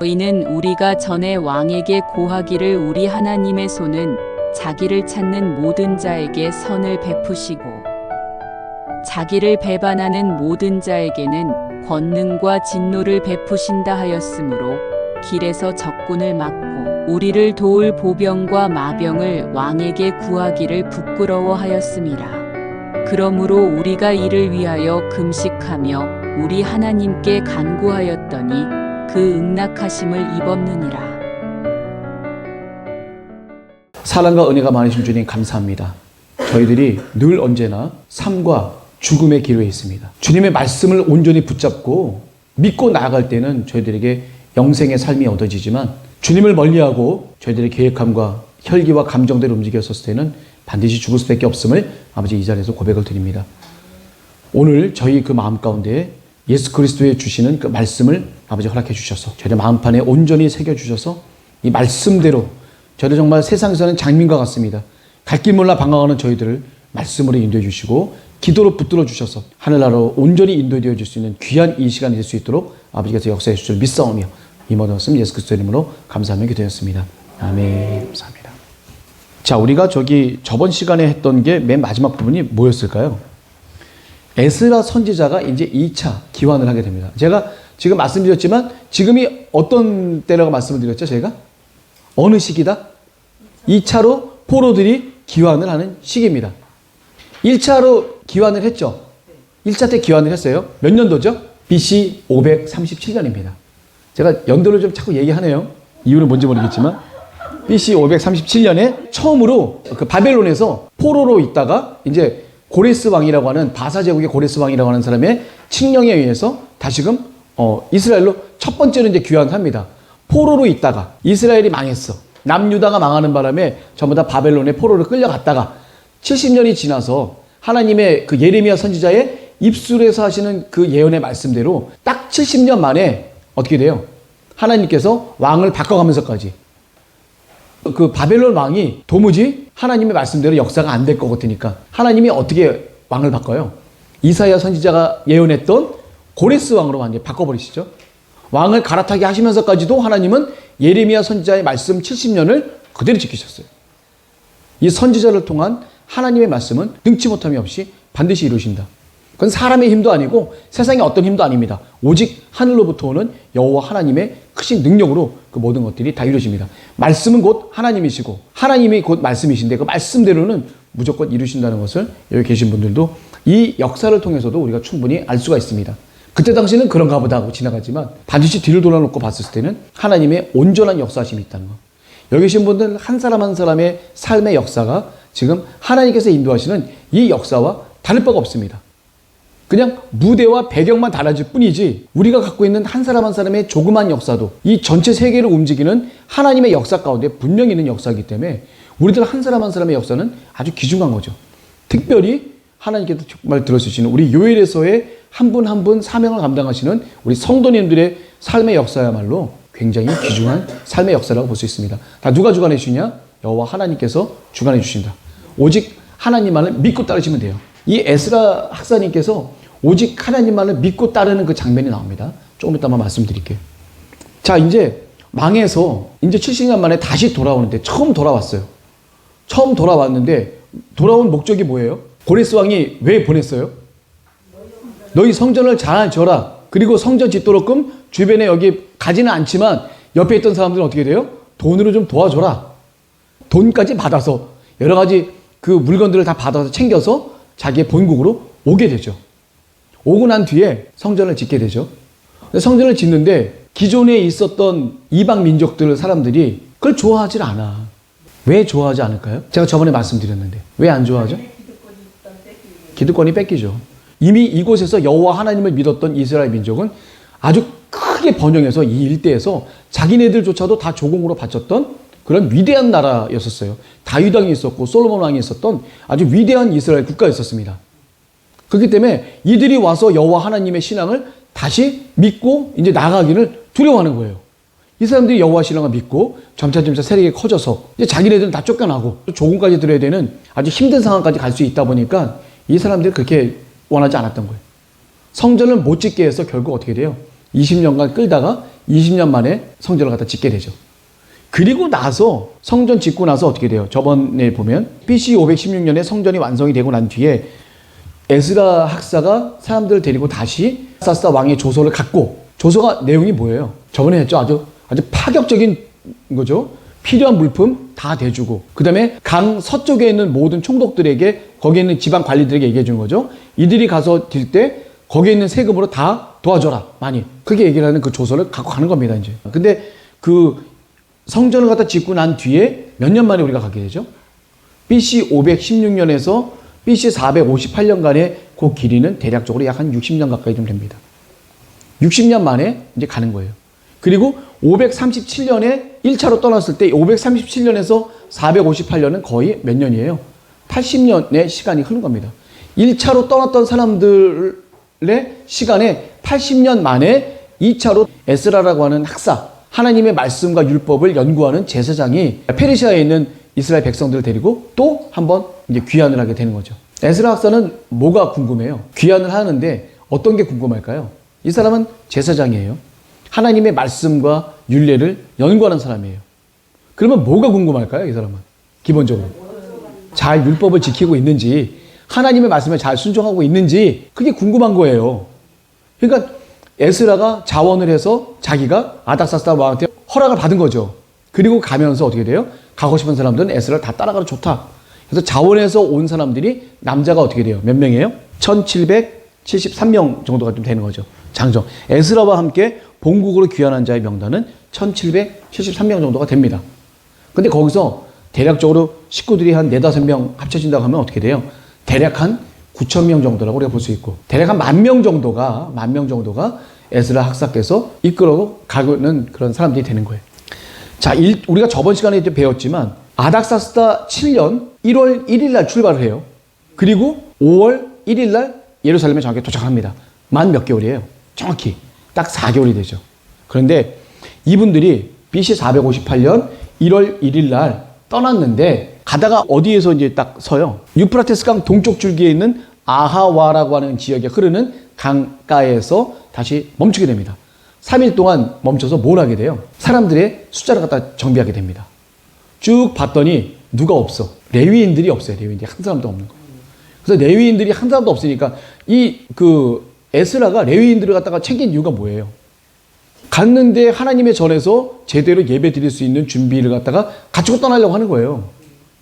이는 우리가 전에 왕에게 고하기를 우리 하나님의 손은 자기를 찾는 모든 자에게 선을 베푸시고 자기를 배반하는 모든 자에게는 권능과 진노를 베푸신다 하였으므로 길에서 적군을 막고 우리를 도울 보병과 마병을 왕에게 구하기를 부끄러워하였음이라. 그러므로 우리가 이를 위하여 금식하며 우리 하나님께 간구하였더니 그 응낙하심을 입었느니라. 사랑과 은혜가 많으신 주님 감사합니다. 저희들이 늘 언제나 삶과 죽음의 기로에 있습니다. 주님의 말씀을 온전히 붙잡고 믿고 나아갈 때는 저희들에게 영생의 삶이 얻어지지만 주님을 멀리하고 저희들의 계획함과 혈기와 감정대로 움직였을 때는 반드시 죽을 수밖에 없음을 아버지 이 자리에서 고백을 드립니다. 오늘 저희 그 마음 가운데 예수 그리스도의 주시는 그 말씀을 아버지 허락해 주셔서 저희의 마음판에 온전히 새겨주셔서 이 말씀대로 저희를 정말 세상에서는 장민과 같습니다. 갈 길 몰라 방황하는 저희들을 말씀으로 인도해 주시고 기도로 붙들어 주셔서 하늘나라로 온전히 인도되어 줄 수 있는 귀한 이 시간이 될 수 있도록 아버지께서 역사해 주실 줄 믿사오며 이 모든 말씀 예수 그리스도 이름으로 감사하며 기도했습니다. 아멘. 감사합니다. 자, 우리가 저번 시간에 했던 게 맨 마지막 부분이 뭐였을까요? 에스라 선지자가 이제 2차 기환을 하게 됩니다. 제가 지금 말씀드렸지만 지금이 어떤 때라고 말씀을 드렸죠? 제가? 어느 시기다? 2차로 포로들이 기환을 하는 시기입니다. 1차로 기환을 했죠. 1차 때 기환을 했어요. 몇 년도죠? BC 537년입니다. 제가 연도를 좀 자꾸 얘기하네요. 이유는 뭔지 모르겠지만 BC 537년에 처음으로 그 바벨론에서 포로로 있다가 이제 고레스 왕이라고 하는 바사 제국의 고레스 왕이라고 하는 사람의 칙령에 의해서 다시금 이스라엘로 첫 번째로 이제 귀환을 합니다. 포로로 있다가 이스라엘이 망했어. 남유다가 망하는 바람에 전부 다 바벨론에 포로로 끌려갔다가 70년이 지나서 하나님의 그 예레미야 선지자의 입술에서 하시는 그 예언의 말씀대로 딱 70년 만에 어떻게 돼요? 하나님께서 왕을 바꿔가면서까지 그 바벨론 왕이 도무지 하나님의 말씀대로 역사가 안 될 것 같으니까 하나님이 어떻게 왕을 바꿔요? 이사야 선지자가 예언했던 고레스 왕으로 완전히 바꿔버리시죠. 왕을 갈아타게 하시면서까지도 하나님은 예레미야 선지자의 말씀 70년을 그대로 지키셨어요. 이 선지자를 통한 하나님의 말씀은 능치 못함이 없이 반드시 이루신다. 그건 사람의 힘도 아니고 세상의 어떤 힘도 아닙니다. 오직 하늘로부터 오는 여호와 하나님의 크신 능력으로 그 모든 것들이 다 이루어집니다. 말씀은 곧 하나님이시고 하나님이 곧 말씀이신데 그 말씀대로는 무조건 이루신다는 것을 여기 계신 분들도 이 역사를 통해서도 우리가 충분히 알 수가 있습니다. 그때 당시는 그런가 보다 하고 지나가지만 반드시 뒤를 돌아놓고 봤을 때는 하나님의 온전한 역사심이 있다는 것. 여기 계신 분들 한 사람 한 사람의 삶의 역사가 지금 하나님께서 인도하시는 이 역사와 다를 바가 없습니다. 그냥 무대와 배경만 달라질 뿐이지 우리가 갖고 있는 한 사람 한 사람의 조그만 역사도 이 전체 세계를 움직이는 하나님의 역사 가운데 분명히 있는 역사이기 때문에 우리들 한 사람 한 사람의 역사는 아주 귀중한 거죠. 특별히 하나님께서 정말 들어주시는 우리 요엘에서의 한 분 한 분 사명을 감당하시는 우리 성도님들의 삶의 역사야말로 굉장히 귀중한 삶의 역사라고 볼 수 있습니다. 다 누가 주관해 주시냐? 여호와 하나님께서 주관해 주신다. 오직 하나님만을 믿고 따르시면 돼요. 이 에스라 학사님께서 오직 하나님만을 믿고 따르는 그 장면이 나옵니다. 조금 이따 말씀드릴게요. 자, 이제 망해서 이제 70년 만에 다시 돌아오는데 처음 돌아왔어요. 처음 돌아왔는데 돌아온 목적이 뭐예요? 고레스 왕이 왜 보냈어요? 너희 성전을 잘 지어라. 그리고 성전 짓도록끔 주변에 여기 가지는 않지만 옆에 있던 사람들은 어떻게 돼요? 돈으로 좀 도와줘라. 돈까지 받아서 여러 가지 그 물건들을 다 받아서 챙겨서 자기의 본국으로 오게 되죠. 오고 난 뒤에 성전을 짓게 되죠. 성전을 짓는데 기존에 있었던 이방 민족들 사람들이 그걸 좋아하지 않아. 왜 좋아하지 않을까요? 제가 저번에 말씀드렸는데 왜 안 좋아하죠? 기득권이 뺏기죠. 이미 이곳에서 여호와 하나님을 믿었던 이스라엘 민족은 아주 크게 번영해서 이 일대에서 자기네들조차도 다 조공으로 바쳤던 그런 위대한 나라였었어요. 다윗 왕이 있었고 솔로몬 왕이 있었던 아주 위대한 이스라엘 국가였었습니다. 그렇기 때문에 이들이 와서 여호와 하나님의 신앙을 다시 믿고 이제 나가기를 두려워하는 거예요. 이 사람들이 여호와 신앙을 믿고 점차 세력이 커져서 이제 자기네들은 다 쫓겨나고 조공까지 들어야 되는 아주 힘든 상황까지 갈 수 있다 보니까 이 사람들이 그렇게 원하지 않았던 거예요. 성전을 못 짓게 해서 결국 어떻게 돼요? 20년간 끌다가 20년 만에 성전을 갖다 짓게 되죠. 그리고 나서 성전 짓고 나서 어떻게 돼요? 저번에 보면 BC 516년에 성전이 완성이 되고 난 뒤에 에스라 학사가 사람들을 데리고 다시 사스다 왕의 조서를 갖고, 조서가 내용이 뭐예요? 저번에 했죠. 아주 파격적인 거죠. 필요한 물품 다 대주고, 그 다음에 강 서쪽에 있는 모든 총독들에게, 거기에 있는 지방 관리들에게 얘기해 주는 거죠. 이들이 가서 딜 때 거기에 있는 세금으로 다 도와줘라, 많이. 그렇게 얘기를 하는 그 조서를 갖고 가는 겁니다, 이제. 근데 그 성전을 갖다 짓고 난 뒤에 몇 년 만에 우리가 가게 되죠? BC 516년에서 BC 458년간의 그 길이는 대략적으로 약 한 60년 가까이 좀 됩니다. 60년 만에 이제 가는 거예요. 그리고 537년에 1차로 떠났을 때 537년에서 458년은 거의 몇 년이에요? 80년의 시간이 흐른 겁니다. 1차로 떠났던 사람들의 시간에 80년 만에 2차로 에스라라고 하는 학사, 하나님의 말씀과 율법을 연구하는 제사장이 페르시아에 있는 이스라엘 백성들을 데리고 또 한번 이제 귀환을 하게 되는 거죠. 에스라 학사는 뭐가 궁금해요? 귀환을 하는데 어떤 게 궁금할까요? 이 사람은 제사장이에요. 하나님의 말씀과 율례를 연구하는 사람이에요. 그러면 뭐가 궁금할까요? 이 사람은 기본적으로 잘 율법을 지키고 있는지, 하나님의 말씀에 잘 순종하고 있는지, 그게 궁금한 거예요. 그러니까 에스라가 자원을 해서 자기가 아닥사스다 왕한테 허락을 받은 거죠. 그리고 가면서 어떻게 돼요? 가고 싶은 사람들은 에스라를 다 따라가도 좋다. 그래서 자원에서 온 사람들이 남자가 어떻게 돼요? 몇 명이에요? 1773명 정도가 좀 되는 거죠. 장정. 에스라와 함께 본국으로 귀환한 자의 명단은 1773명 정도가 됩니다. 근데 거기서 대략적으로 식구들이 한 4-5명 합쳐진다고 하면 어떻게 돼요? 대략 한 9,000명 정도라고 우리가 볼 수 있고, 대략 한 10,000명 정도가 에스라 학사께서 이끌어 가는 그런 사람들이 되는 거예요. 자, 우리가 저번 시간에 이제 배웠지만 아닥사스다 7년 1월 1일 날 출발을 해요. 그리고 5월 1일 날 예루살렘에 정확히 도착합니다. 만 몇 개월이에요? 정확히 딱 4개월이 되죠. 그런데 이분들이 BC 458년 1월 1일 날 떠났는데 가다가 어디에서 이제 딱 서요? 유프라테스 강 동쪽 줄기에 있는 아하와라고 하는 지역에 흐르는 강가에서 다시 멈추게 됩니다. 3일 동안 멈춰서 뭘 하게 돼요? 사람들의 숫자를 갖다 정비하게 됩니다. 쭉 봤더니 누가 없어. 레위인들이 없어요. 레위인들이 한 사람도 없는 거예요. 그래서 레위인들이 한 사람도 없으니까 에스라가 레위인들을 갖다가 챙긴 이유가 뭐예요? 갔는데 하나님의 전에서 제대로 예배 드릴 수 있는 준비를 갖다가 갖추고 떠나려고 하는 거예요.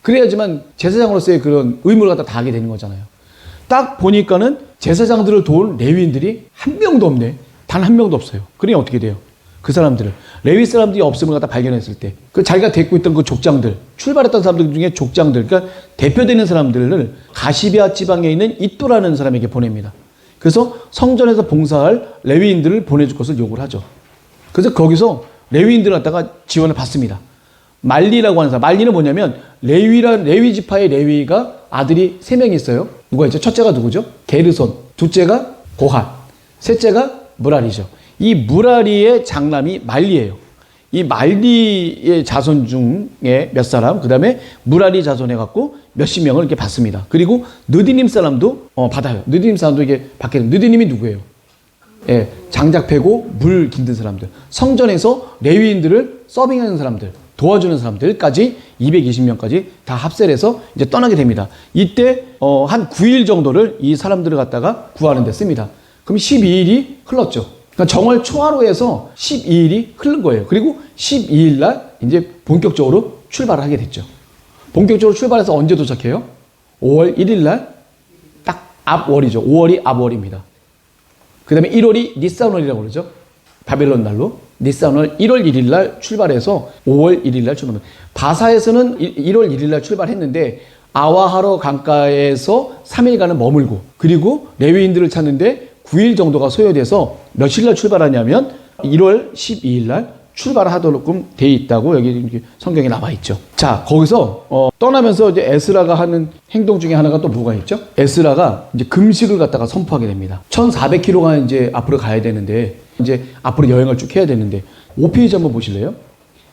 그래야지만 제사장으로서의 그런 의무를 갖다 다하게 되는 거잖아요. 딱 보니까는 제사장들을 도울 레위인들이 한 명도 없네. 단 한 명도 없어요. 그러니 어떻게 돼요? 그 사람들을, 레위 사람들이 없음을 갖다 발견했을 때, 그 자기가 데리고 있던 그 족장들, 출발했던 사람들 중에 족장들, 그러니까 대표되는 사람들을 가시비아 지방에 있는 이또라는 사람에게 보냅니다. 그래서 성전에서 봉사할 레위인들을 보내줄 것을 요구를 하죠. 그래서 거기서 레위인들을 갖다가 지원을 받습니다. 말리라고 하는 사람. 말리는 뭐냐면 레위 지파의 레위가 아들이 3명이 있어요. 누가 있죠? 첫째가 누구죠? 게르손. 둘째가 고핫. 셋째가 무라리죠. 이 무라리의 장남이 말리예요. 이 말리의 자손 중에 몇 사람, 그 다음에 무라리 자손 해갖고 몇십 명을 이렇게 받습니다. 그리고 느디님 사람도 받아요. 느디님 사람도 이게 받게 돼요. 느디님이 누구예요? 예, 장작 패고 물 깃는 사람들. 성전에서 레위인들을 서빙하는 사람들, 도와주는 사람들까지 220명까지 다 합세를 해서 이제 떠나게 됩니다. 이때 한 9일 정도를 이 사람들을 갖다가 구하는 데 씁니다. 그럼 12일이 흘렀죠. 그러니까 정월 초하루 해서 12일이 흐른 거예요. 그리고 12일 날 이제 본격적으로 출발을 하게 됐죠. 본격적으로 출발해서 언제 도착해요? 5월 1일 날 딱 앞월이죠. 5월이 앞월입니다. 그 다음에 1월이 니산월이라고 그러죠. 바벨론 날로. 니산월 1월 1일 날 출발해서 5월 1일 날 출발합니다. 바사에서는 1월 1일 날 출발했는데 아와하로 강가에서 3일간은 머물고, 그리고 레위인들을 찾는데 9일 정도가 소요돼서 며칠 날 출발하냐면 1월 12일 날 출발하도록끔 돼 있다고 여기 성경에 나와 있죠. 자, 거기서 떠나면서 이제 에스라가 하는 행동 중에 하나가 또 뭐가 있죠? 에스라가 이제 금식을 갖다가 선포하게 됩니다. 1,400km가 이제 앞으로 가야 되는데, 이제 앞으로 여행을 쭉 해야 되는데, 5페이지 한번 보실래요?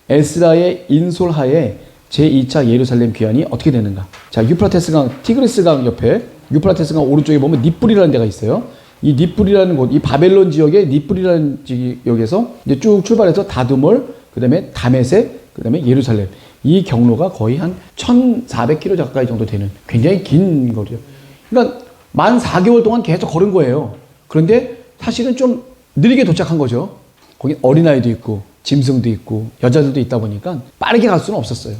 에스라의 인솔하에 제2차 예루살렘 귀환이 어떻게 되는가? 자, 유프라테스 강, 티그리스 강 옆에, 유프라테스 강 오른쪽에 보면 닛불이라는 데가 있어요. 이 닛불이라는 곳, 이 바벨론 지역의 닛불이라는 지역에서 이제 쭉 출발해서 다드몰, 그 다음에 다메섹, 그 다음에 예루살렘. 이 경로가 거의 한 1,400km 가까이 정도 되는 굉장히 긴 거리죠. 그러니까 만 4개월 동안 계속 걸은 거예요. 그런데 사실은 좀 느리게 도착한 거죠. 거기 어린아이도 있고, 짐승도 있고, 여자들도 있다 보니까 빠르게 갈 수는 없었어요.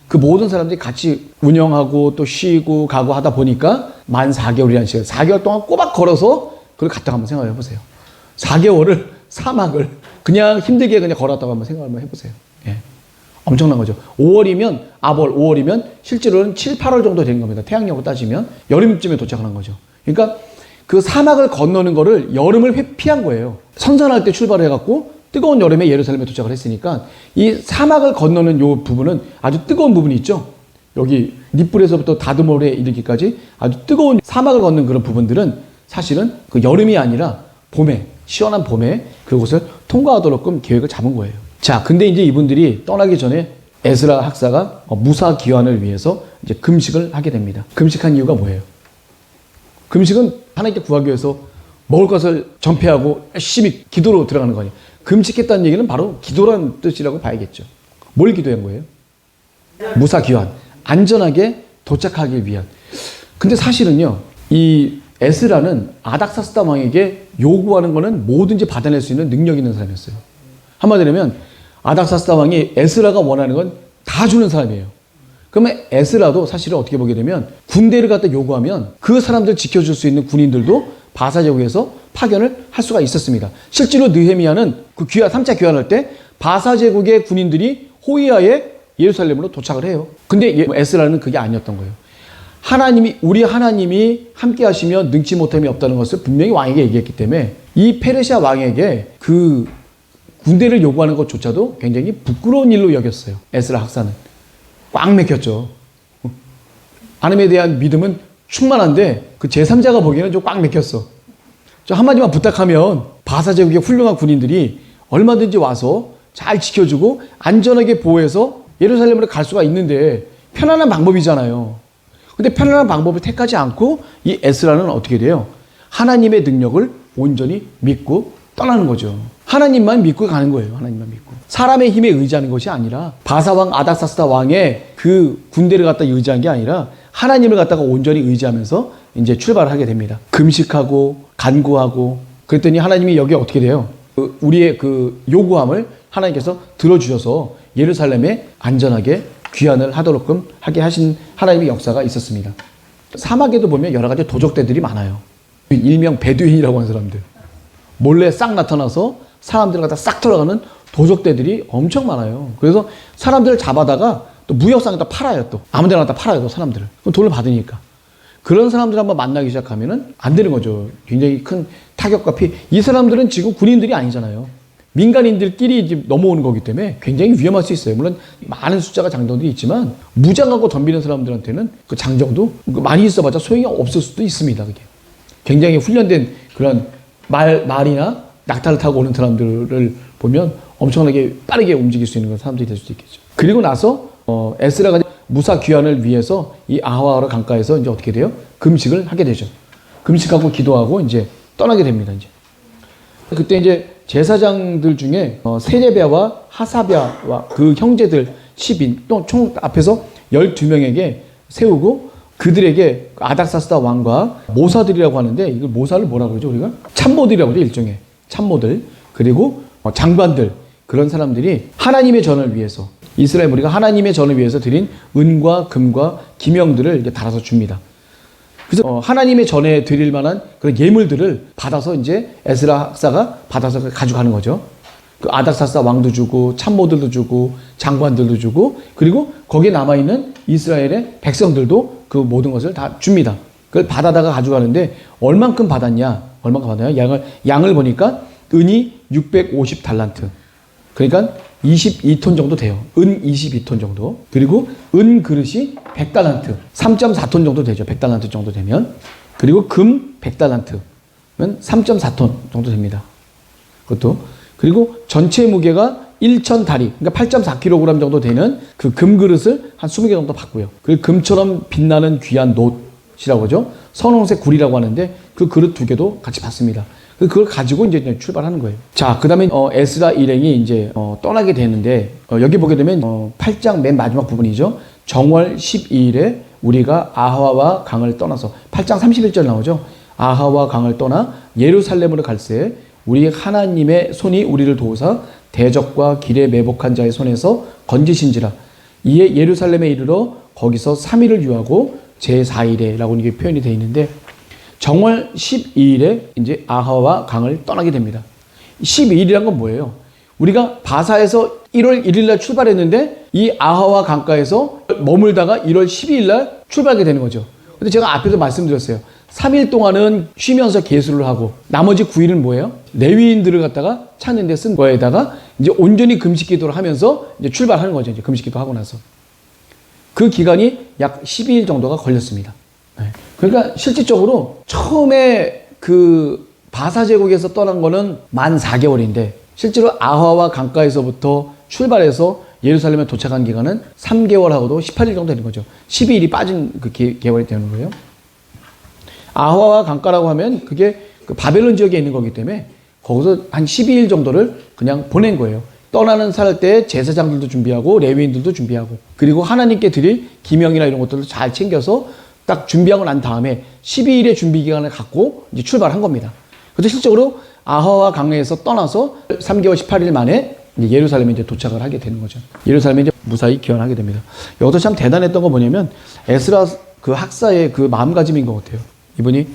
그 모든 사람들이 같이 운영하고 또 쉬고 가고 하다 보니까 만 4개월이라는 시간, 4개월 동안 꼬박 걸어서 그걸 갔다가 한번 생각해 보세요. 4개월을 사막을 그냥 힘들게 그냥 걸었다고 한번 생각을 한번 해보세요. 예. 엄청난 거죠. 5월이면, 아벌 5월이면 실제로는 7, 8월 정도 되는 겁니다. 태양력으로 따지면 여름쯤에 도착하는 거죠. 그러니까 그 사막을 건너는 거를 여름을 회피한 거예요. 선선할 때 출발해갖고 뜨거운 여름에 예루살렘에 도착을 했으니까 이 사막을 건너는 요 부분은 아주 뜨거운 부분이 있죠. 여기 닛불에서부터 다드몰에 이르기까지 아주 뜨거운 사막을 걷는 그런 부분들은 사실은 그 여름이 아니라 봄에, 시원한 봄에 그곳을 통과하도록끔 계획을 잡은 거예요. 자, 근데 이제 이분들이 떠나기 전에 에스라 학사가 무사 귀환을 위해서 이제 금식을 하게 됩니다. 금식한 이유가 뭐예요? 금식은 하나님께 구하기 위해서 먹을 것을 전폐하고 열심히 기도로 들어가는 거예요. 금식했다는 얘기는 바로 기도라는 뜻이라고 봐야겠죠. 뭘 기도한 거예요? 무사 귀환. 안전하게 도착하기 위한. 근데 사실은요, 이 에스라는 아닥사스다 왕에게 요구하는 거는 뭐든지 받아낼 수 있는 능력 있는 사람이었어요. 한마디로 하면 아닥사스다 왕이 에스라가 원하는 건 다 주는 사람이에요. 그러면 에스라도 사실은 어떻게 보게 되면 군대를 갖다 요구하면 그 사람들 지켜줄 수 있는 군인들도 바사 제국에서 파견을 할 수가 있었습니다. 실제로 느헤미야는 그 귀환, 3차 귀환할 때 바사 제국의 군인들이 호위하에 예루살렘으로 도착을 해요. 근데 에스라는 그게 아니었던 거예요. 우리 하나님이 함께 하시며 능치 못함이 없다는 것을 분명히 왕에게 얘기했기 때문에 이 페르시아 왕에게 그 군대를 요구하는 것조차도 굉장히 부끄러운 일로 여겼어요. 에스라 학사는. 꽉 맥혔죠. 하나님에 대한 믿음은 충만한데 그 제3자가 보기에는 좀 꽉 맥혔어. 저 한마디만 부탁하면 바사 제국의 훌륭한 군인들이 얼마든지 와서 잘 지켜주고 안전하게 보호해서 예루살렘으로 갈 수가 있는데 편안한 방법이잖아요. 근데 편안한 방법을 택하지 않고 이 에스라는 어떻게 돼요? 하나님의 능력을 온전히 믿고 떠나는 거죠. 하나님만 믿고 가는 거예요. 하나님만 믿고. 사람의 힘에 의지하는 것이 아니라 바사왕 아닥사스다 왕의 그 군대를 갖다 의지한 게 아니라 하나님을 갖다가 온전히 의지하면서 이제 출발을 하게 됩니다. 금식하고 간구하고 그랬더니 하나님이 여기 어떻게 돼요? 우리의 그 요구함을 하나님께서 들어주셔서 예루살렘에 안전하게 귀환을 하도록끔 하게 하신 하나님의 역사가 있었습니다. 사막에도 보면 여러 가지 도적대들이 많아요. 일명 베두인이라고 하는 사람들. 몰래 싹 나타나서 사람들을 갖다 싹 들어가는 도적대들이 엄청 많아요. 그래서 사람들을 잡아다가 또 무역상에다 팔아요. 또 아무 데나 갖다 팔아요. 또 사람들을. 그럼 돈을 받으니까. 그런 사람들 한번 만나기 시작하면은 안 되는 거죠. 굉장히 큰 타격과 피해. 이 사람들은 지금 군인들이 아니잖아요. 민간인들끼리 이제 넘어오는 거기 때문에 굉장히 위험할 수 있어요. 물론 많은 숫자가 장정들이 있지만 무장하고 덤비는 사람들한테는 그 장정도 많이 있어봤자 소용이 없을 수도 있습니다. 그게 굉장히 훈련된 그런 말이나 낙타를 타고 오는 사람들을 보면 엄청나게 빠르게 움직일 수 있는 그런 사람들이 될 수도 있겠죠. 그리고 나서 에스라가 무사 귀환을 위해서 이 아하와라 강가에서 이제 어떻게 돼요? 금식을 하게 되죠. 금식하고 기도하고 이제 떠나게 됩니다. 이제 그때 이제 제사장들 중에 세레비아와 하사비아와 그 형제들 10인 또 총 앞에서 12명에게 세우고 그들에게 아닥사스다 왕과 모사들이라고 하는데 이걸 모사를 뭐라고 그러죠 우리가? 참모들이라고 그러죠. 일종의 참모들 그리고 장관들 그런 사람들이 하나님의 전을 위해서 이스라엘 무리가 하나님의 전을 위해서 드린 은과 금과 기명들을 이제 달아서 줍니다. 그래서 하나님의 전에 드릴 만한 그런 예물들을 받아서 이제 에스라 학사가 받아서 가져가는 거죠. 그 아닥사스다 왕도 주고 참모들도 주고 장관들도 주고 그리고 거기에 남아있는 이스라엘의 백성들도 그 모든 것을 다 줍니다. 그걸 받아다가 가져가는데 얼만큼 받았냐? 양을 보니까 은이 650달란트. 그러니까 22톤 정도 돼요. 은 22톤 정도. 그리고 은 그릇이 100달란트. 3.4톤 정도 되죠. 100달란트 정도 되면. 그리고 금 100달란트면 3.4톤 정도 됩니다. 그것도. 그리고 전체 무게가 1,000다리. 그러니까 8.4kg 정도 되는 그 금 그릇을 한 20개 정도 받고요. 그리고 금처럼 빛나는 귀한 놋이라고 하죠. 선홍색 굴이라고 하는데 그 그릇 2개도 같이 받습니다. 그걸 가지고 이제 출발하는 거예요. 자, 그 다음에 에스라 일행이 이제 떠나게 되는데 여기 보게 되면 8장 맨 마지막 부분이죠. 정월 12일에 우리가 아하와 강을 떠나서 8장 31절 나오죠. 아하와 강을 떠나 예루살렘으로 갈새 우리 하나님의 손이 우리를 도우사 대적과 길에 매복한 자의 손에서 건지신지라. 이에 예루살렘에 이르러 거기서 3일을 유하고 제4일에 라고 이게 표현이 되어 있는데 정월 12일에 이제 아하와 강을 떠나게 됩니다. 12일이란 건 뭐예요? 우리가 바사에서 1월 1일 날 출발했는데 이 아하와 강가에서 머물다가 1월 12일 날 출발하게 되는 거죠. 근데 제가 앞에서 말씀드렸어요. 3일 동안은 쉬면서 계수를 하고 나머지 9일은 뭐예요? 레위인들을 갖다가 찾는 데 쓴 거에다가 이제 온전히 금식 기도를 하면서 이제 출발하는 거죠. 이제 금식 기도 하고 나서. 그 기간이 약 12일 정도가 걸렸습니다. 그러니까 실질적으로 처음에 그 바사 제국에서 떠난 거는 만 4개월인데 실제로 아하와 강가에서부터 출발해서 예루살렘에 도착한 기간은 3개월하고도 18일 정도 되는 거죠. 12일이 빠진 그 개월이 되는 거예요. 아하와 강가라고 하면 그게 그 바벨론 지역에 있는 거기 때문에 거기서 한 12일 정도를 그냥 보낸 거예요. 떠나는 살 때 제사장들도 준비하고 레위인들도 준비하고 그리고 하나님께 드릴 기명이나 이런 것들도 잘 챙겨서 딱 준비하고 난 다음에 12일의 준비 기간을 갖고 이제 출발한 겁니다. 그래서 실적으로 아하와 강에서 떠나서 3개월 18일 만에 이제 예루살렘에 이제 도착을 하게 되는 거죠. 예루살렘에 이제 무사히 귀환하게 됩니다. 여기서 참 대단했던 건 뭐냐면 에스라 그 학사의 그 마음가짐인 것 같아요. 이분이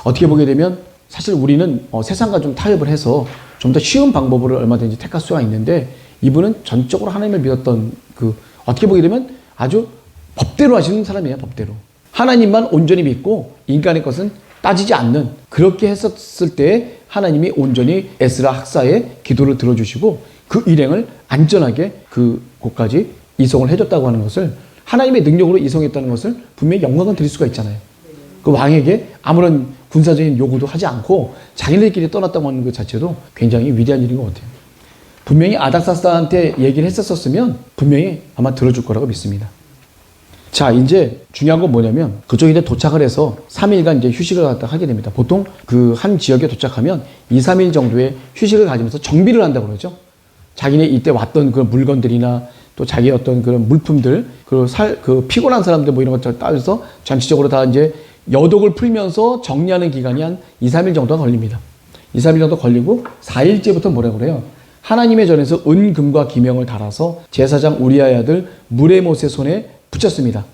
어떻게 보게 되면 사실 우리는 세상과 좀 타협을 해서 좀 더 쉬운 방법을 얼마든지 택할 수가 있는데 이분은 전적으로 하나님을 믿었던 그 어떻게 보게 되면 아주 법대로 하시는 사람이에요. 법대로. 하나님만 온전히 믿고 인간의 것은 따지지 않는 그렇게 했었을 때 하나님이 온전히 에스라 학사의 기도를 들어주시고 그 일행을 안전하게 그 곳까지 이송을 해줬다고 하는 것을 하나님의 능력으로 이송했다는 것을 분명히 영광을 드릴 수가 있잖아요. 그 왕에게 아무런 군사적인 요구도 하지 않고 자기네들끼리 떠났다고 하는 것 자체도 굉장히 위대한 일인 것 같아요. 분명히 아닥사스다한테 얘기를 했었으면 분명히 아마 들어줄 거라고 믿습니다. 자, 이제 중요한 건 뭐냐면 그쪽에 이제 도착을 해서 3일간 이제 휴식을 갖다 하게 됩니다. 보통 그 한 지역에 도착하면 2, 3일 정도의 휴식을 가지면서 정비를 한다고 그러죠. 자기네 이때 왔던 그런 물건들이나 또 자기의 어떤 그런 물품들, 그 피곤한 사람들 뭐 이런 것들 따져서 전체적으로 다 이제 여독을 풀면서 정리하는 기간이 한 2, 3일 정도가 걸립니다. 2, 3일 정도 걸리고 4일째부터 뭐라고 그래요? 하나님의 전에서 은, 금과 기명을 달아서 제사장 우리아의 아들 무레못의 손에 붙였습니다.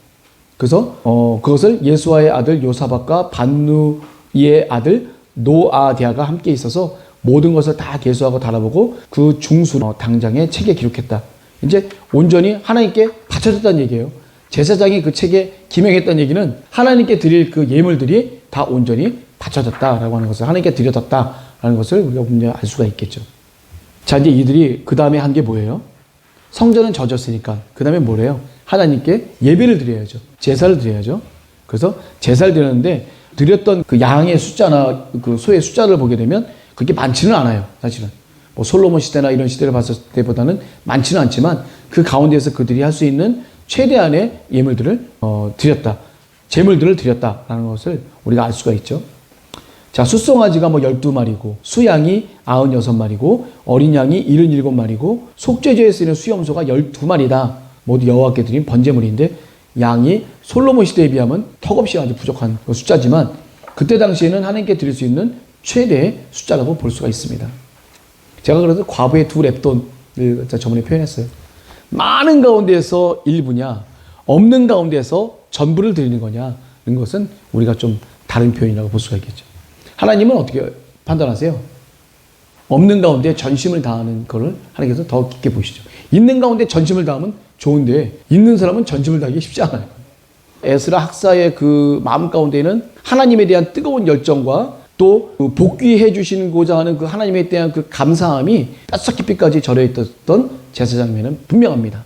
그래서 그것을 예수아의 아들 요사박과 반누이의 아들 노아디아가 함께 있어서 모든 것을 다 계수하고 달아보고 그 중수 당장의 책에 기록했다. 이제 온전히 하나님께 바쳐졌다는 얘기예요. 제사장이 그 책에 기명했다는 얘기는 하나님께 드릴 그 예물들이 다 온전히 바쳐졌다라고 하는 것을 하나님께 드려졌다라는 것을 우리가 분명히 알 수가 있겠죠. 자, 이제 이들이 그 다음에 한 게 뭐예요? 성전은 젖었으니까 그 다음에 뭐래요? 하나님께 예배를 드려야죠. 제사를 드려야죠. 그래서 제사를 드렸는데 드렸던 그 양의 숫자나 그 소의 숫자를 보게 되면 그렇게 많지는 않아요. 사실은. 뭐 솔로몬 시대나 이런 시대를 봤을 때보다는 많지는 않지만 그 가운데에서 그들이 할 수 있는 최대한의 예물들을 드렸다. 제물들을 드렸다라는 것을 우리가 알 수가 있죠. 자, 숫송아지가 뭐 12마리고 수양이 96마리고 어린 양이 77마리고 속죄제에 쓰이는 수염소가 12마리다. 모두 여호와께 드린 번제물인데 양이 솔로몬 시대에 비하면 턱없이 아주 부족한 숫자지만 그때 당시에는 하나님께 드릴 수 있는 최대의 숫자라고 볼 수가 있습니다. 제가 그래서 과부의 2랩돈을 저번에 표현했어요. 많은 가운데에서 일부냐, 없는 가운데에서 전부를 드리는 거냐, 이런 것은 우리가 좀 다른 표현이라고 볼 수가 있겠죠. 하나님은 어떻게 판단하세요? 없는 가운데 전심을 다하는 것을 하나님께서 더 깊게 보시죠. 있는 가운데 전심을 다하면 좋은데 있는 사람은 전심을 다하기 쉽지 않아요. 에스라 학사의 그 마음 가운데는 하나님에 대한 뜨거운 열정과 또 복귀해 주시고자 하는 그 하나님에 대한 그 감사함이 뼛속 깊이까지 절여 있었던 제사장면은 분명합니다.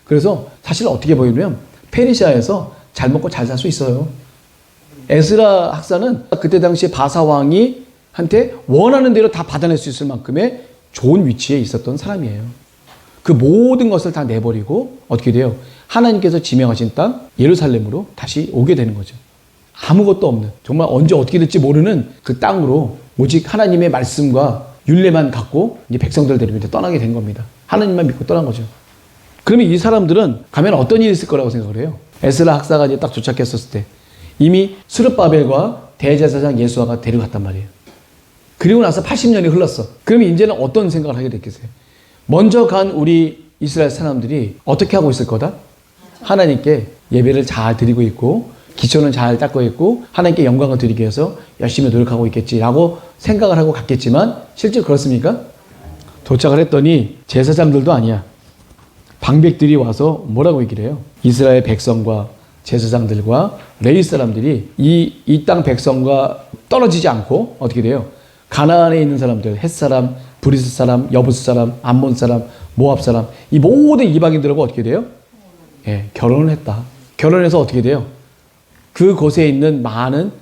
그래서 사실 어떻게 보이냐면 페르시아에서 잘 먹고 잘 살 수 있어요. 에스라 학사는 그때 당시에 바사 왕이 한테 원하는 대로 다 받아낼 수 있을 만큼의 좋은 위치에 있었던 사람이에요. 그 모든 것을 다 내버리고 어떻게 돼요? 하나님께서 지명하신 땅 예루살렘으로 다시 오게 되는 거죠. 아무것도 없는, 정말 언제 어떻게 될지 모르는 그 땅으로 오직 하나님의 말씀과 율례만 갖고 이제 백성들 데리고 이제 떠나게 된 겁니다. 하나님만 믿고 떠난 거죠. 그러면 이 사람들은 가면 어떤 일이 있을 거라고 생각을 해요? 에스라 학사가 이제 딱 도착했었을 때 이미 스룹바벨과 대제사장 예수아가 데려갔단 말이에요. 그리고 나서 80년이 흘렀어. 그러면 이제는 어떤 생각을 하게 됐겠어요? 먼저 간 우리 이스라엘 사람들이 어떻게 하고 있을 거다? 하나님께 예배를 잘 드리고 있고 기초는 잘 닦고 있고 하나님께 영광을 드리기 위해서 열심히 노력하고 있겠지라고 생각을 하고 갔겠지만 실제로 그렇습니까? 도착을 했더니 제사장들도 아니야. 방백들이 와서 뭐라고 얘기를 해요? 이스라엘 백성과 제사장들과 레위 사람들이 이 땅 백성과 떨어지지 않고 어떻게 돼요? 가나안에 있는 사람들, 헷 사람, 브리스 사람, 여부스 사람, 암몬 사람, 모압 사람, 이 모든 이방인들하고 어떻게 돼요? 예, 결혼을 했다. 결혼해서 어떻게 돼요? 그곳에 있는 많은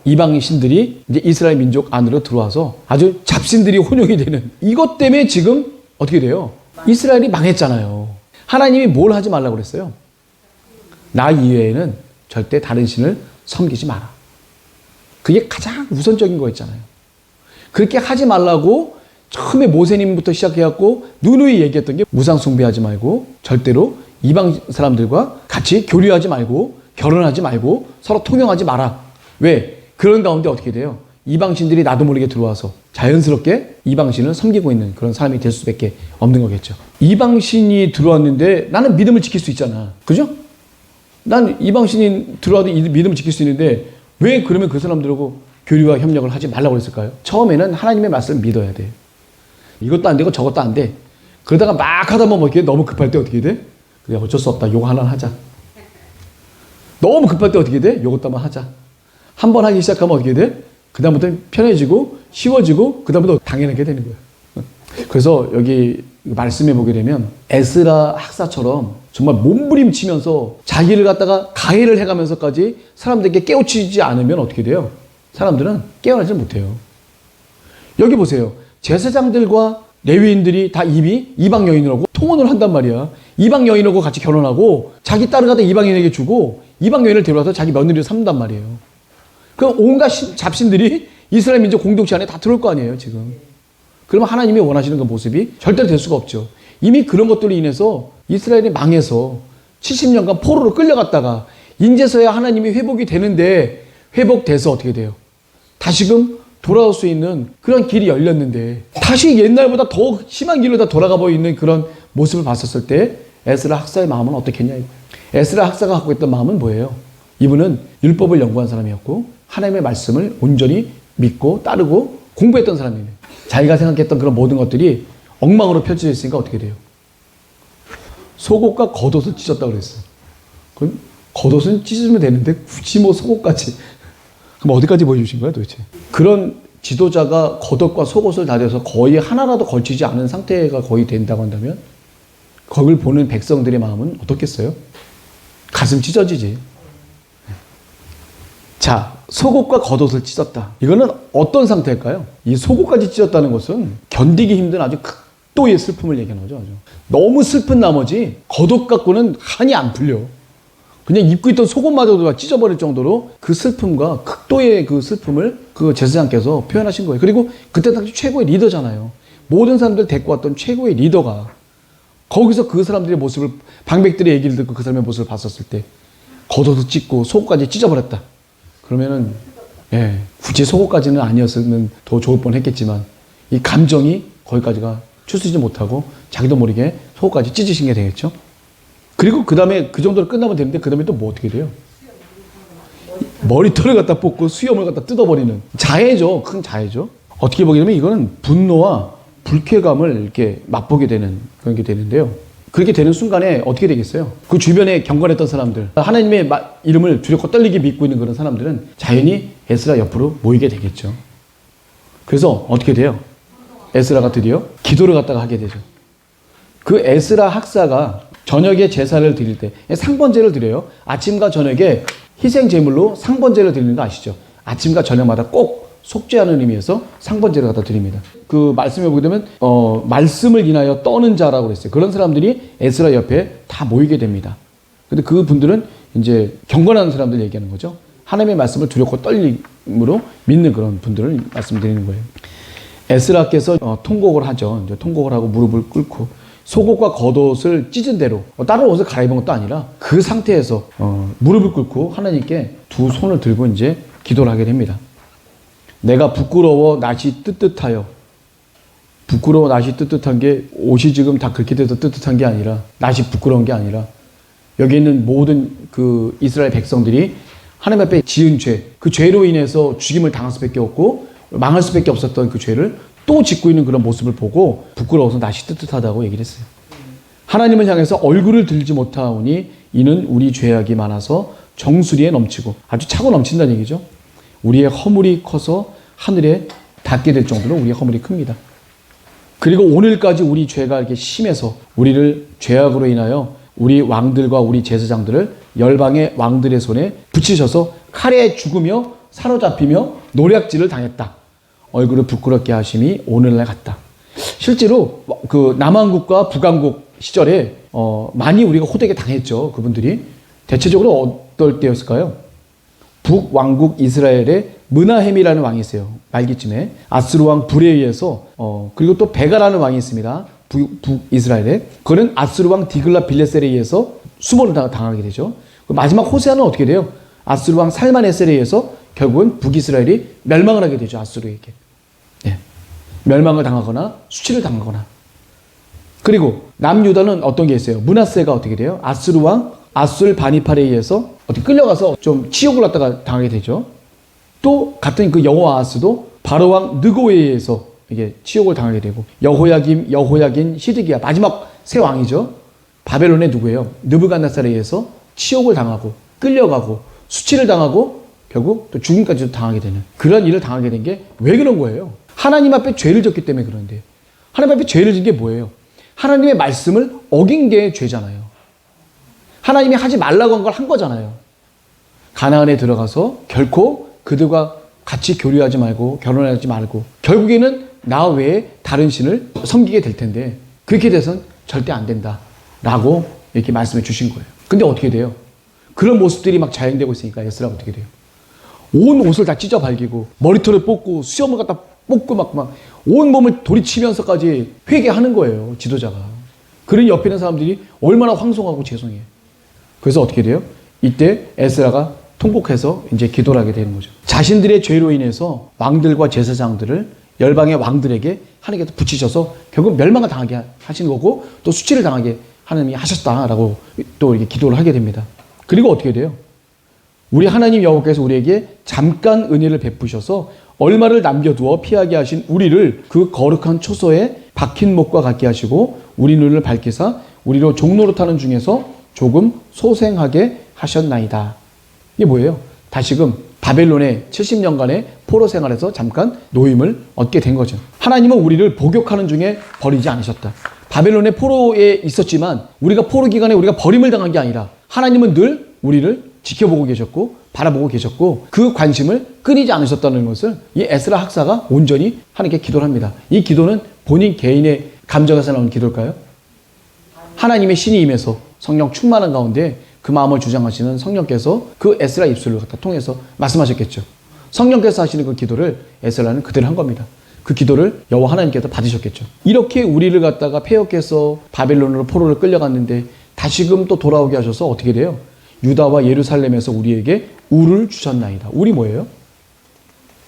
이방인 신들이 이제 이스라엘 민족 안으로 들어와서 아주 잡신들이 혼용이 되는, 이것 때문에 지금 어떻게 돼요? 이스라엘이 망했잖아요. 하나님이 뭘 하지 말라고 그랬어요? 나 이외에는 절대 다른 신을 섬기지 마라. 그게 가장 우선적인 거였잖아요. 그렇게 하지 말라고 처음에 모세님부터 시작해갖고 누누이 얘기했던 게 무상 숭배하지 말고 절대로 이방 사람들과 같이 교류하지 말고 결혼하지 말고 서로 통용하지 마라. 왜? 그런 가운데 어떻게 돼요? 이방신들이 나도 모르게 들어와서 자연스럽게 이방신을 섬기고 있는 그런 사람이 될 수밖에 없는 거겠죠. 이방신이 들어왔는데 나는 믿음을 지킬 수 있잖아. 그죠? 난 이방신이 들어와도 믿음을 지킬 수 있는데 왜 그러면 그 사람들하고 교류와 협력을 하지 말라고 했을까요? 처음에는 하나님의 말씀을 믿어야 돼요. 이것도 안 되고 저것도 안 돼. 그러다가 막 하다 보면 이렇게 너무 급할 때 어떻게 돼? 그래, 어쩔 수 없다. 요거 하나 하자. 너무 급할 때 어떻게 돼? 요것도 한번 하자. 한 번 하기 시작하면 어떻게 돼? 그다음부터 편해지고 쉬워지고 그다음부터 당연하게 되는 거예요. 그래서 여기 말씀해 보게 되면 에스라 학사처럼 정말 몸부림치면서 자기를 갖다가 가해를 해가면서까지 사람들에게 깨우치지 않으면 어떻게 돼요? 사람들은 깨어나지 못해요. 여기 보세요. 제사장들과 레위인들이 다 이미 이방 여인으로고 통혼을 한단 말이야. 이방 여인하고 같이 결혼하고 자기 딸을 갖다 이방 여인에게 주고 이방 여인을 데려와서 자기 며느리를 삼는단 말이에요. 그럼 온갖 잡신들이 이스라엘 민족 공동체 안에 다 들어올 거 아니에요, 지금. 그러면 하나님이 원하시는 그 모습이 절대로 될 수가 없죠. 이미 그런 것들로 인해서 이스라엘이 망해서 70년간 포로로 끌려갔다가 인제서야 하나님이 회복이 되는데 회복돼서 어떻게 돼요? 다시금 돌아올 수 있는 그런 길이 열렸는데 다시 옛날보다 더 심한 길로 다 돌아가고 있는 그런 모습을 봤었을 때 에스라 학사의 마음은 어떻겠냐 이거예요. 에스라 학사가 갖고 있던 마음은 뭐예요? 이분은 율법을 연구한 사람이었고 하나님의 말씀을 온전히 믿고 따르고 공부했던 사람이에요. 자기가 생각했던 그런 모든 것들이 엉망으로 펼쳐져 있으니까 어떻게 돼요? 속옷과 겉옷을 찢었다고 그랬어요. 그럼 겉옷은 찢으면 되는데 굳이 뭐 속옷까지. 그럼 어디까지 보여주신 거예요 도대체? 그런 지도자가 겉옷과 속옷을 다려서 거의 하나라도 걸치지 않은 상태가 거의 된다고 한다면 거길 보는 백성들의 마음은 어떻겠어요? 가슴 찢어지지. 자, 속옷과 겉옷을 찢었다. 이거는 어떤 상태일까요? 이 속옷까지 찢었다는 것은 견디기 힘든 아주 극도의 슬픔을 얘기하는 거죠. 아주. 너무 슬픈 나머지 겉옷 갖고는 한이 안 풀려. 그냥 입고 있던 속옷마저도 찢어버릴 정도로 그 슬픔과 극도의 그 슬픔을 그 제사장께서 표현하신 거예요. 그리고 그때 당시 최고의 리더잖아요. 모든 사람들 데리고 왔던 최고의 리더가 거기서 그 사람들의 모습을, 방백들의 얘기를 듣고 그 사람의 모습을 봤었을 때 겉옷을 찢고 속옷까지 찢어버렸다. 그러면은 예, 굳이 속옷까지는 아니었으면 더 좋을 뻔했겠지만 이 감정이 거기까지가 추스리지 못하고 자기도 모르게 속옷까지 찢으신 게 되겠죠. 그리고 그 다음에 그 정도로 끝나면 되는데 그 다음에 또 뭐 어떻게 돼요? 머리털을 갖다 뽑고 수염을 갖다 뜯어버리는 자해죠. 큰 자해죠. 어떻게 보게 되면 이거는 분노와 불쾌감을 이렇게 맛보게 되는 그런 게 되는데요. 그렇게 되는 순간에 어떻게 되겠어요? 그 주변에 경건했던 사람들, 하나님의 이름을 두렵고 떨리게 믿고 있는 그런 사람들은 자연히 에스라 옆으로 모이게 되겠죠. 그래서 어떻게 돼요? 에스라가 드디어 기도를 갖다가 하게 되죠. 그 에스라 학사가 저녁에 제사를 드릴 때 상번제를 드려요. 아침과 저녁에 희생 제물로 상번제를 드리는 거 아시죠? 아침과 저녁마다 꼭 속죄하는 의미에서 상번제를 갖다 드립니다. 그 말씀에 보게 되면 말씀을 인하여 떠는 자라고 그랬어요. 그런 사람들이 에스라 옆에 다 모이게 됩니다. 근데 그 분들은 이제 경건한 사람들 얘기하는 거죠. 하나님의 말씀을 두렵고 떨림으로 믿는 그런 분들을 말씀드리는 거예요. 에스라께서 통곡을 하죠. 이제 통곡을 하고 무릎을 꿇고 속옷과 겉옷을 찢은 대로 다른 옷을 갈아입은 것도 아니라 그 상태에서 무릎을 꿇고 하나님께 두 손을 들고 이제 기도를 하게 됩니다. 내가 부끄러워 낯이 뜨뜻하여, 부끄러워 낯이 뜨뜻한 게 옷이 지금 다 그렇게 돼서 뜨뜻한 게 아니라, 낯이 부끄러운 게 아니라, 여기 있는 모든 그 이스라엘 백성들이 하나님 앞에 지은 죄, 그 죄로 인해서 죽임을 당할 수밖에 없고 망할 수밖에 없었던 그 죄를 또 짓고 있는 그런 모습을 보고 부끄러워서 낯이 뜨뜻하다고 얘기를 했어요. 하나님을 향해서 얼굴을 들지 못하오니 이는 우리 죄악이 많아서 정수리에 넘치고, 아주 차고 넘친다는 얘기죠. 우리의 허물이 커서 하늘에 닿게 될 정도로 우리의 허물이 큽니다. 그리고 오늘까지 우리 죄가 이렇게 심해서 우리를 죄악으로 인하여 우리 왕들과 우리 제사장들을 열방의 왕들의 손에 붙이셔서 칼에 죽으며 사로잡히며 노략질을 당했다. 얼굴을 부끄럽게 하심이 오늘날 같다. 실제로 그 남왕국과 북왕국 시절에 많이 우리가 호되게 당했죠. 그분들이. 대체적으로 어떨 때였을까요? 북왕국 이스라엘에 므나헴이라는 왕이 있어요. 말기쯤에 아스루 왕 불에 의해서 그리고 또 베가라는 왕이 있습니다. 북이스라엘에. 그는 아스루 왕 디글라 빌레셀에 의해서 수모를 당하게 되죠. 마지막 호세아는 어떻게 돼요? 아스루 왕 살마네셀에 의해서 결국은 북이스라엘이 멸망을 하게 되죠. 아스루에게. 네. 멸망을 당하거나 수치를 당하거나. 그리고 남유다는 어떤 게 있어요? 므낫세가 어떻게 돼요? 아스루 왕 아술 바니팔에 의해서 어떻게 끌려가서 좀 치욕을 갖다가 당하게 되죠. 또 같은 그 여호아하스도 바로 왕 느고에 의해서 이게 치욕을 당하게 되고, 여호야긴, 시드기야, 마지막 세 왕이죠. 바벨론의 누구예요? 느부갓네살에 의해서 치욕을 당하고 끌려가고 수치를 당하고 결국 또 죽음까지도 당하게 되는 그런 일을 당하게 된 게 왜 그런 거예요? 하나님 앞에 죄를 졌기 때문에 그런데. 하나님 앞에 죄를 진 게 뭐예요? 하나님의 말씀을 어긴 게 죄잖아요. 하나님이 하지 말라고 한 걸 한 거잖아요. 가나안에 들어가서 결코 그들과 같이 교류하지 말고 결혼하지 말고 결국에는 나 외에 다른 신을 섬기게 될 텐데 그렇게 돼서는 절대 안 된다라고 이렇게 말씀해 주신 거예요. 근데 어떻게 돼요? 그런 모습들이 막 자행되고 있으니까 에스라가 어떻게 돼요? 온 옷을 다 찢어 발기고 머리털을 뽑고 수염을 갖다 뽑고 막 온 몸을 돌이치면서까지 회개하는 거예요. 지도자가. 그런 옆에 있는 사람들이 얼마나 황송하고 죄송해요. 그래서 어떻게 돼요? 이때 에스라가 통곡해서 이제 기도를 하게 되는 거죠. 자신들의 죄로 인해서 왕들과 제사장들을 열방의 왕들에게 하나님께서 붙이셔서 결국 멸망을 당하게 하신 거고 또 수치를 당하게 하나님이 하셨다라고 또 이렇게 기도를 하게 됩니다. 그리고 어떻게 돼요? 우리 하나님 여호와께서 우리에게 잠깐 은혜를 베푸셔서 얼마를 남겨두어 피하게 하신 우리를 그 거룩한 초소에 박힌 목과 같게 하시고 우리 눈을 밝히사 우리로 종노릇하는 중에서 조금 소생하게 하셨나이다. 이게 뭐예요? 다시금 바벨론의 70년간의 포로 생활에서 잠깐 노임을 얻게 된 거죠. 하나님은 우리를 복역하는 중에 버리지 않으셨다. 바벨론의 포로에 있었지만 우리가 포로 기간에 우리가 버림을 당한 게 아니라 하나님은 늘 우리를 지켜보고 계셨고 바라보고 계셨고 그 관심을 끊이지 않으셨다는 것을 이 에스라 학사가 온전히 하나님께 기도를 합니다. 이 기도는 본인 개인의 감정에서 나온 기도일까요? 하나님의 신이 임해서 성령 충만한 가운데 그 마음을 주장하시는 성령께서 그 에스라 입술을 갖다 통해서 말씀하셨겠죠. 성령께서 하시는 그 기도를 에스라는 그대로 한 겁니다. 그 기도를 여호와 하나님께서 받으셨겠죠. 이렇게 우리를 갖다가 폐역해서 바벨론으로 포로를 끌려갔는데 다시금 또 돌아오게 하셔서 어떻게 돼요? 유다와 예루살렘에서 우리에게 울을 주셨나이다. 울이 뭐예요?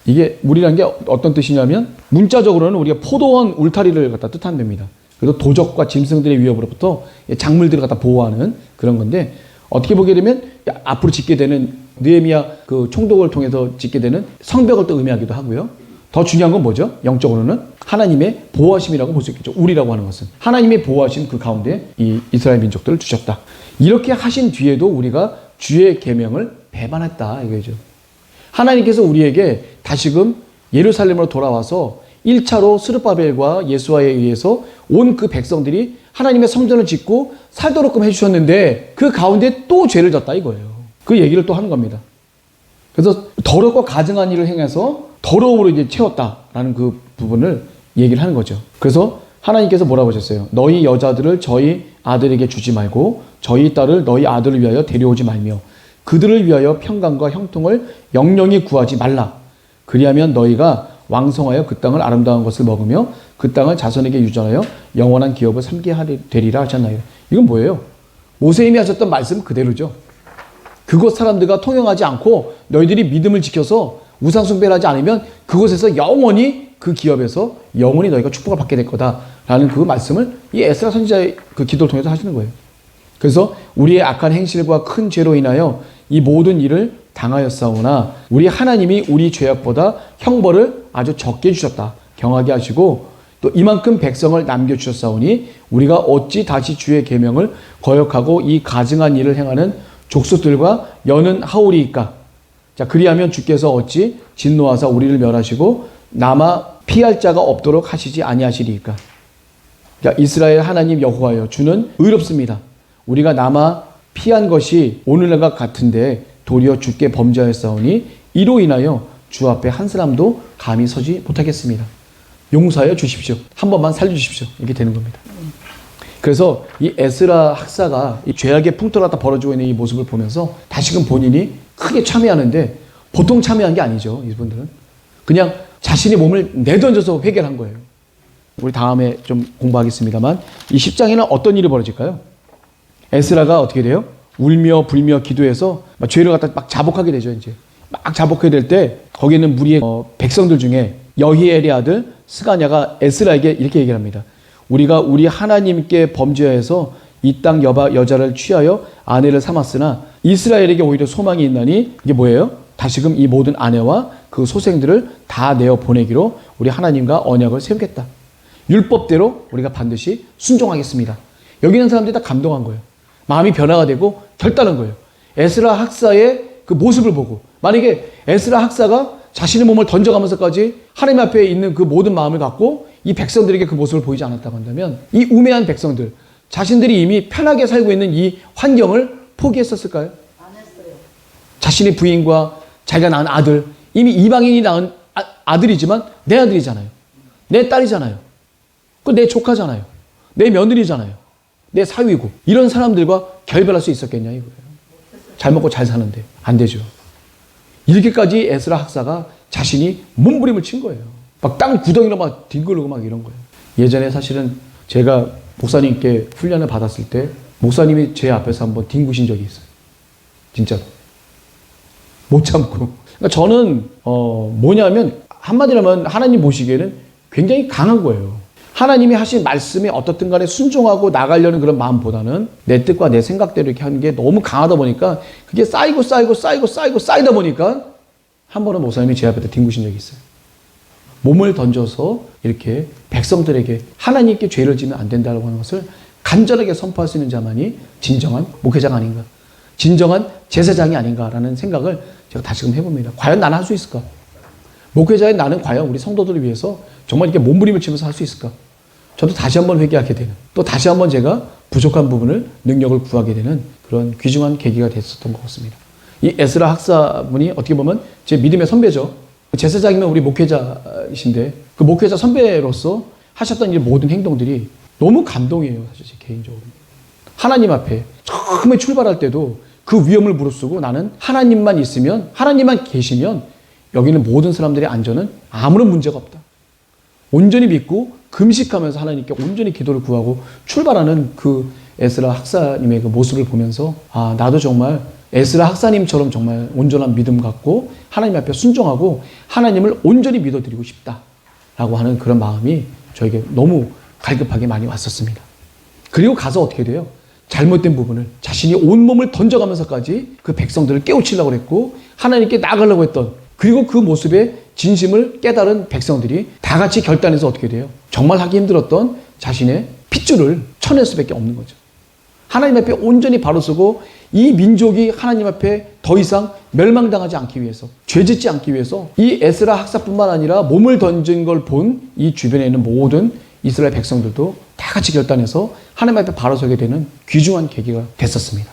이게 울이라는 게 어떤 뜻이냐면 문자적으로는 우리가 포도원 울타리를 갖다 뜻하는 겁니다. 그래서 도적과 짐승들의 위협으로부터 작물들을 갖다 보호하는 그런 건데 어떻게 보게 되면 앞으로 짓게 되는 느헤미야 그 총독을 통해서 짓게 되는 성벽을 또 의미하기도 하고요. 더 중요한 건 뭐죠? 영적으로는 하나님의 보호하심이라고 볼 수 있겠죠. 울이라고 하는 것은 하나님의 보호하심 그 가운데 이 이스라엘 민족들을 주셨다. 이렇게 하신 뒤에도 우리가 주의 계명을 배반했다 이거죠. 하나님께서 우리에게 다시금 예루살렘으로 돌아와서 1차로 스룹바벨과 예수아에 의해서 온 그 백성들이 하나님의 성전을 짓고 살도록끔 해주셨는데 그 가운데 또 죄를 졌다 이거예요. 그 얘기를 또 하는 겁니다. 그래서 더럽고 가증한 일을 행해서 더러움으로 이제 채웠다라는 그 부분을 얘기를 하는 거죠. 그래서 하나님께서 뭐라고 하셨어요? 너희 여자들을 저희 아들에게 주지 말고 저희 딸을 너희 아들을 위하여 데려오지 말며 그들을 위하여 평강과 형통을 영영히 구하지 말라. 그리하면 너희가 왕성하여 그 땅을 아름다운 것을 먹으며 그 땅을 자손에게 유전하여 영원한 기업을 삼게 되리라 하셨나요? 이건 뭐예요? 모세님이 하셨던 말씀 그대로죠. 그곳 사람들과 통용하지 않고 너희들이 믿음을 지켜서 우상 숭배를 하지 않으면 그곳에서 영원히 그 기업에서 영원히 너희가 축복을 받게 될 거다라는 그 말씀을 이 에스라 선지자의 그 기도를 통해서 하시는 거예요. 그래서 우리의 악한 행실과 큰 죄로 인하여 이 모든 일을 당하였사오나 우리 하나님이 우리 죄악보다 형벌을 아주 적게 주셨다. 경하게 하시고 또 이만큼 백성을 남겨주셨사오니 우리가 어찌 다시 주의 계명을 거역하고 이 가증한 일을 행하는 족속들과 여는 하오리이까. 자, 그리하면 주께서 어찌 진노하사 우리를 멸하시고 남아 피할 자가 없도록 하시지 아니하시리이까. 자, 이스라엘 하나님 여호와여, 주는 의롭습니다. 우리가 남아 피한 것이 오늘날과 같은데 도리어 주께 범죄하였사오니 이로 인하여 주 앞에 한 사람도 감히 서지 못하겠습니다. 용서하여 주십시오. 한 번만 살려주십시오. 이렇게 되는 겁니다. 그래서 이 에스라 학사가 이 죄악의 풍토라다 벌어지고 있는 이 모습을 보면서 다시금 본인이 크게 참여하는데 보통 참여한 게 아니죠. 이분들은 그냥 자신의 몸을 내던져서 해결한 거예요. 우리 다음에 좀 공부하겠습니다만 이 10장에는 어떤 일이 벌어질까요? 에스라가 어떻게 돼요? 울며 불며 기도해서 막 죄를 갖다 막 자복하게 되죠. 이제 막 자복하게 될 때 거기 있는 무리의 백성들 중에 여히엘의 아들 스가냐가 에스라에게 이렇게 얘기합니다. 우리가 우리 하나님께 범죄하여서 이 땅 여자를 취하여 아내를 삼았으나 이스라엘에게 오히려 소망이 있나니 이게 뭐예요? 다시금 이 모든 아내와 그 소생들을 다 내어 보내기로 우리 하나님과 언약을 세우겠다. 율법대로 우리가 반드시 순종하겠습니다. 여기 있는 사람들이 다 감동한 거예요. 마음이 변화가 되고 결단한 거예요. 에스라 학사의 그 모습을 보고 만약에 에스라 학사가 자신의 몸을 던져가면서까지 하나님 앞에 있는 그 모든 마음을 갖고 이 백성들에게 그 모습을 보이지 않았다고 한다면 이 우매한 백성들, 자신들이 이미 편하게 살고 있는 이 환경을 포기했었을까요? 안 했어요. 자신의 부인과 자기가 낳은 아들, 이미 이방인이 낳은 아들이지만 내 아들이잖아요. 내 딸이잖아요. 그 내 조카잖아요. 내 며느리잖아요. 내 사위고 이런 사람들과 결별할 수 있었겠냐 이거예요. 잘 먹고 잘 사는데 안 되죠. 이렇게까지 에스라 학사가 자신이 몸부림을 친 거예요. 막 땅 구덩이로 막 뒹굴고 막 이런 거예요. 예전에 사실은 제가 목사님께 훈련을 받았을 때 목사님이 제 앞에서 한번 뒹구신 적이 있어요. 진짜로. 못 참고. 그러니까 저는 뭐냐면 한마디로 하면 하나님 보시기에는 굉장히 강한 거예요. 하나님이 하신 말씀에 어떻든 간에 순종하고 나가려는 그런 마음보다는 내 뜻과 내 생각대로 이렇게 하는 게 너무 강하다 보니까 그게 쌓이다 보니까 한 번은 목사님이 제 앞에다 뒹구신 적이 있어요. 몸을 던져서 이렇게 백성들에게 하나님께 죄를 지면 안 된다고 하는 것을 간절하게 선포할 수 있는 자만이 진정한 목회자가 아닌가, 진정한 제사장이 아닌가라는 생각을 제가 다시금 해봅니다. 과연 나는 할 수 있을까? 목회자인 나는 과연 우리 성도들을 위해서 정말 이렇게 몸부림을 치면서 할 수 있을까? 저도 다시 한번 회개하게 되는, 또 다시 한번 제가 부족한 부분을 능력을 구하게 되는 그런 귀중한 계기가 됐었던 것 같습니다. 이 에스라 학사분이 어떻게 보면 제 믿음의 선배죠. 제사장이면 우리 목회자이신데 그 목회자 선배로서 하셨던 이 모든 행동들이 너무 감동이에요. 사실 제 개인적으로. 하나님 앞에 처음에 출발할 때도 그 위험을 무릅쓰고 나는 하나님만 있으면, 하나님만 계시면 여기는 모든 사람들의 안전은 아무런 문제가 없다. 온전히 믿고 금식하면서 하나님께 온전히 기도를 구하고 출발하는 그 에스라 학사님의 그 모습을 보면서 아, 나도 정말 에스라 학사님처럼 정말 온전한 믿음 갖고 하나님 앞에 순종하고 하나님을 온전히 믿어드리고 싶다라고 하는 그런 마음이 저에게 너무 갈급하게 많이 왔었습니다. 그리고 가서 어떻게 돼요? 잘못된 부분을 자신이 온몸을 던져가면서까지 그 백성들을 깨우치려고 했고 하나님께 나가려고 했던, 그리고 그 모습에 진심을 깨달은 백성들이 다 같이 결단해서 어떻게 돼요? 정말 하기 힘들었던 자신의 핏줄을 쳐낼 수밖에 없는 거죠. 하나님 앞에 온전히 바로 서고 이 민족이 하나님 앞에 더 이상 멸망당하지 않기 위해서, 죄짓지 않기 위해서 이 에스라 학사뿐만 아니라 몸을 던진 걸 본 이 주변에 있는 모든 이스라엘 백성들도 다 같이 결단해서 하나님 앞에 바로 서게 되는 귀중한 계기가 됐었습니다.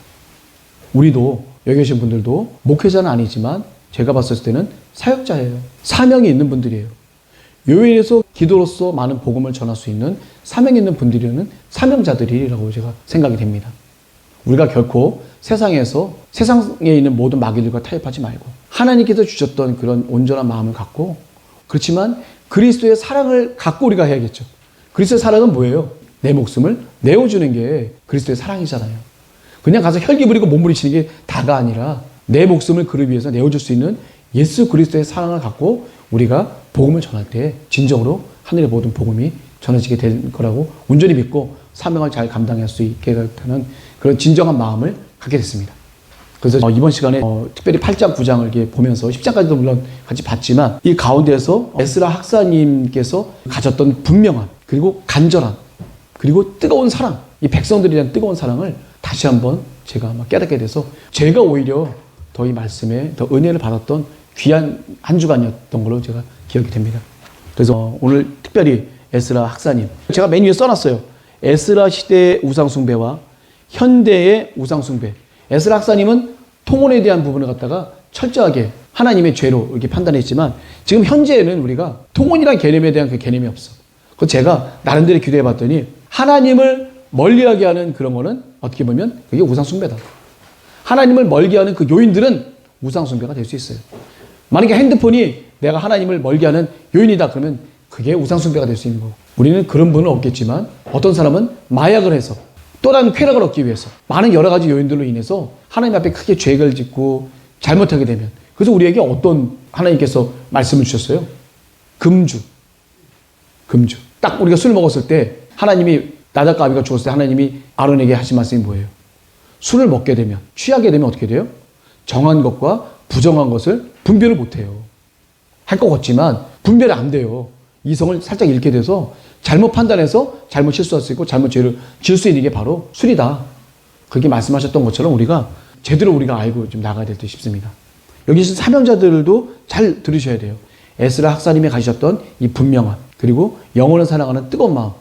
우리도 여기 계신 분들도 목회자는 아니지만 제가 봤을 때는 사역자예요. 사명이 있는 분들이에요. 교회에서 기도로서 많은 복음을 전할 수 있는 사명이 있는 분들이라는 사명자들이라고 제가 생각이 됩니다. 우리가 결코 세상에서 세상에 있는 모든 마귀들과 타협하지 말고 하나님께서 주셨던 그런 온전한 마음을 갖고, 그렇지만 그리스도의 사랑을 갖고 우리가 해야겠죠. 그리스도의 사랑은 뭐예요? 내 목숨을 내어주는 게 그리스도의 사랑이잖아요. 그냥 가서 혈기 부리고 몸부리치는 게 다가 아니라 내 목숨을 그를 위해서 내어줄 수 있는 예수 그리스도의 사랑을 갖고 우리가 복음을 전할 때 진정으로 하늘의 모든 복음이 전해지게 될 거라고 온전히 믿고 사명을 잘 감당할 수 있게 되는 그런 진정한 마음을 갖게 됐습니다. 그래서 이번 시간에 특별히 8장, 9장을 이렇게 보면서 10장까지도 물론 같이 봤지만 이 가운데서 에스라 학사님께서 가졌던 분명한 그리고 간절한 그리고 뜨거운 사랑, 이 백성들에 대한 뜨거운 사랑을 다시 한번 제가 깨닫게 돼서 제가 오히려 더 이 말씀에 더 은혜를 받았던 귀한 한 주간이었던 걸로 제가 기억이 됩니다. 그래서 오늘 특별히 에스라 학사님, 제가 맨 위에 써놨어요. 에스라 시대의 우상숭배와 현대의 우상숭배. 에스라 학사님은 통혼에 대한 부분을 갖다가 철저하게 하나님의 죄로 이렇게 판단했지만 지금 현재에는 우리가 통혼이라는 개념에 대한 그 개념이 없어. 그 제가 나름대로 기도해 봤더니 하나님을 멀리하게 하는 그런 거는 어떻게 보면 그게 우상숭배다. 하나님을 멀게 하는 그 요인들은 우상숭배가 될 수 있어요. 만약에 핸드폰이 내가 하나님을 멀게 하는 요인이다 그러면 그게 우상숭배가 될 수 있는 거고, 우리는 그런 분은 없겠지만 어떤 사람은 마약을 해서 또 다른 쾌락을 얻기 위해서 많은 여러 가지 요인들로 인해서 하나님 앞에 크게 죄를 짓고 잘못하게 되면, 그래서 우리에게 어떤 하나님께서 말씀을 주셨어요? 금주. 딱 우리가 술 먹었을 때 하나님이 나답과 아비가 죽었을 때 하나님이 아론에게 하신 말씀이 뭐예요? 술을 먹게 되면, 취하게 되면 어떻게 돼요? 정한 것과 부정한 것을 분별을 못해요. 할 것 같지만 분별이 안 돼요. 이성을 살짝 잃게 돼서 잘못 판단해서 잘못 실수할 수 있고 잘못 죄를 지을 수 있는 게 바로 술이다. 그렇게 말씀하셨던 것처럼 우리가 제대로 우리가 알고 좀 나가야 될 듯 싶습니다. 여기 있는 사명자들도 잘 들으셔야 돼요. 에스라 학사님이 가지셨던 이 분명함, 그리고 영혼을 사랑하는 뜨거운 마음,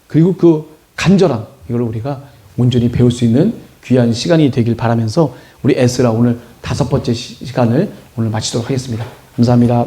그리고 그 간절함, 이걸 우리가 온전히 배울 수 있는 귀한 시간이 되길 바라면서 우리 에스라 오늘 5번째 시간을 오늘 마치도록 하겠습니다. 감사합니다.